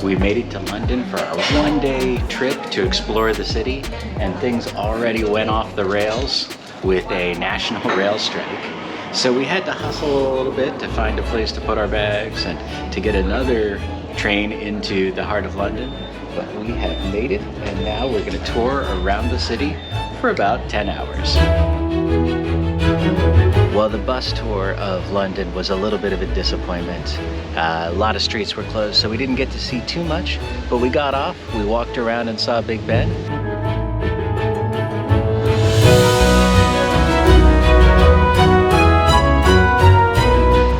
We made it to London for our one-day trip to explore the city, and things already went off the rails with a national rail strike. So we had to hustle a little bit to find a place to put our bags and to get another train into the heart of London. But we have made it, and now we're going to tour around the city for about 10 hours. Well, the bus tour of London was a little bit of a disappointment. A lot of streets were closed, so we didn't get to see too much, but we got off, we walked around and saw Big Ben.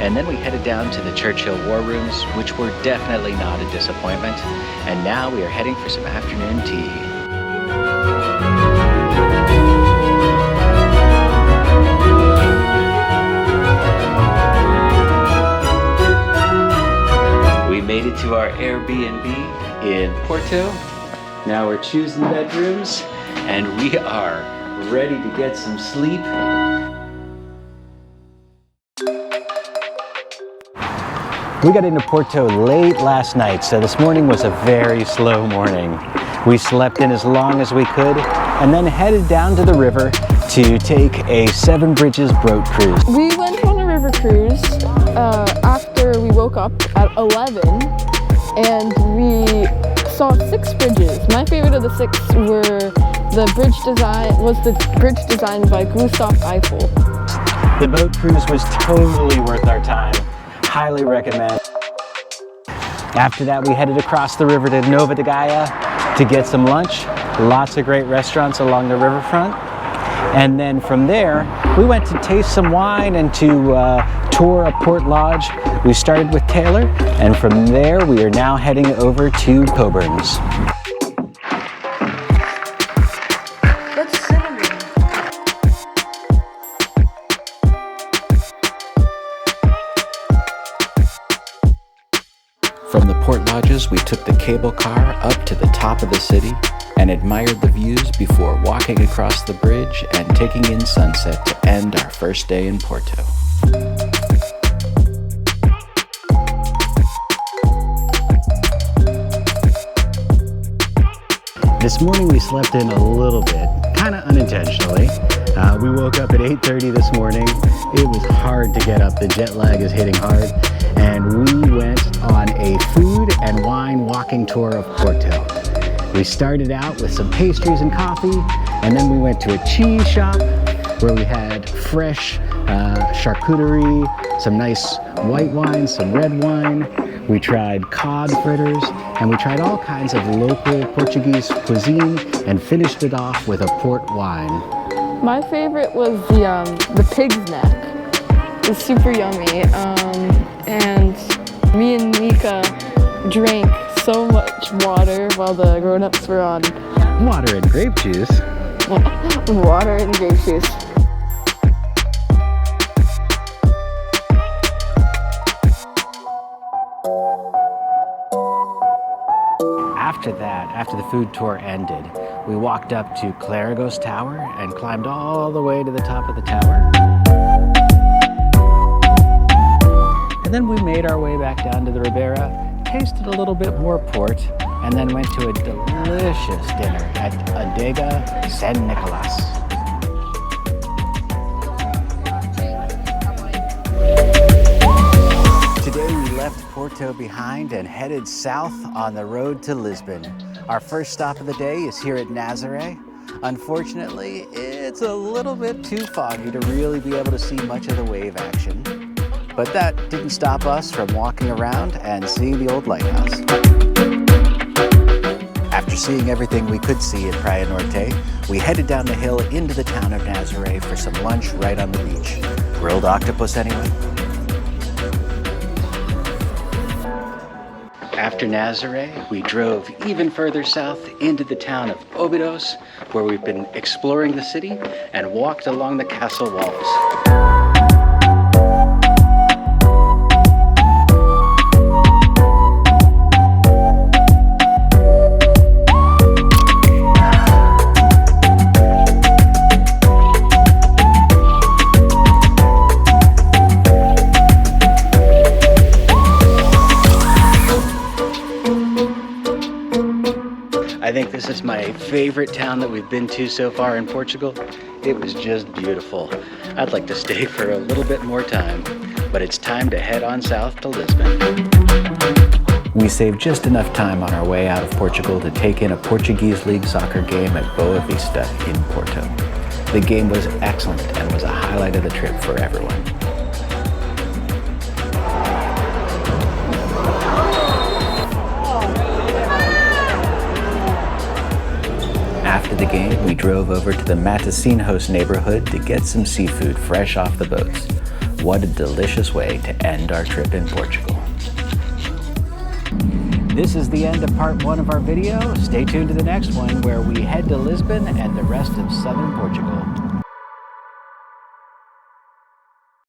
And then we headed down to the Churchill War rooms, which were definitely not a disappointment. And now we are heading for some afternoon tea. We made it to our Airbnb in Porto. Now we're choosing bedrooms and we are ready to get some sleep. We got into Porto late last night, so this morning was a very slow morning. We slept in as long as we could and then headed down to the river to take a 7 Bridges boat cruise. We went on a river cruise after we woke up at 11 and we saw 6 bridges. My favorite of the 6 was the bridge designed by Gustav Eiffel. The boat cruise was totally worth our time. Highly recommend. After that, we headed across the river to Novo de Gaia to get some lunch. Lots of great restaurants along the riverfront. And then from there, we went to taste some wine and to tour a port lodge. We started with Taylor, and from there, we are now heading over to Coburn's. From the port lodges, we took the cable car up to the top of the city and admired the views before walking across the bridge and taking in sunset to end our first day in Porto. This morning we slept in a little bit, kind of unintentionally. We woke up at 8:30 this morning. It was hard to get up, the jet lag is hitting hard. And we went on a food and wine walking tour of Porto. We started out with some pastries and coffee, and then we went to a cheese shop where we had fresh charcuterie, some nice white wine, some red wine. We tried cod fritters, and we tried all kinds of local Portuguese cuisine and finished it off with a port wine. My favorite was the pig's neck. It was super yummy, and me and Mika drank so much water while the grown-ups were on water and grape juice. Water and grape juice. After the food tour ended, we walked up to Clérigos Tower and climbed all the way to the top of the tower. And then we made our way back down to the Ribeira, tasted a little bit more port, and then went to a delicious dinner at Adega San Nicolas. Today we left Porto behind and headed south on the road to Lisbon. Our first stop of the day is here at Nazare. Unfortunately, it's a little bit too foggy to really be able to see much of the wave action. But that didn't stop us from walking around and seeing the old lighthouse. After seeing everything we could see at Praia Norte, we headed down the hill into the town of Nazare for some lunch right on the beach. Grilled octopus anyway. After Nazare, we drove even further south into the town of Obidos, where we've been exploring the city and walked along the castle walls. is my favorite town that we've been to so far in Portugal. It was just beautiful. I'd like to stay for a little bit more time, but it's time to head on south to Lisbon. We saved just enough time on our way out of Portugal to take in a Portuguese League soccer game at Boavista in Porto. The game was excellent and was a highlight of the trip for everyone. After the game, we drove over to the Matosinhos neighborhood to get some seafood fresh off the boats. What a delicious way to end our trip in Portugal. This is the end of part 1 of our video. Stay tuned to the next one where we head to Lisbon and the rest of southern Portugal.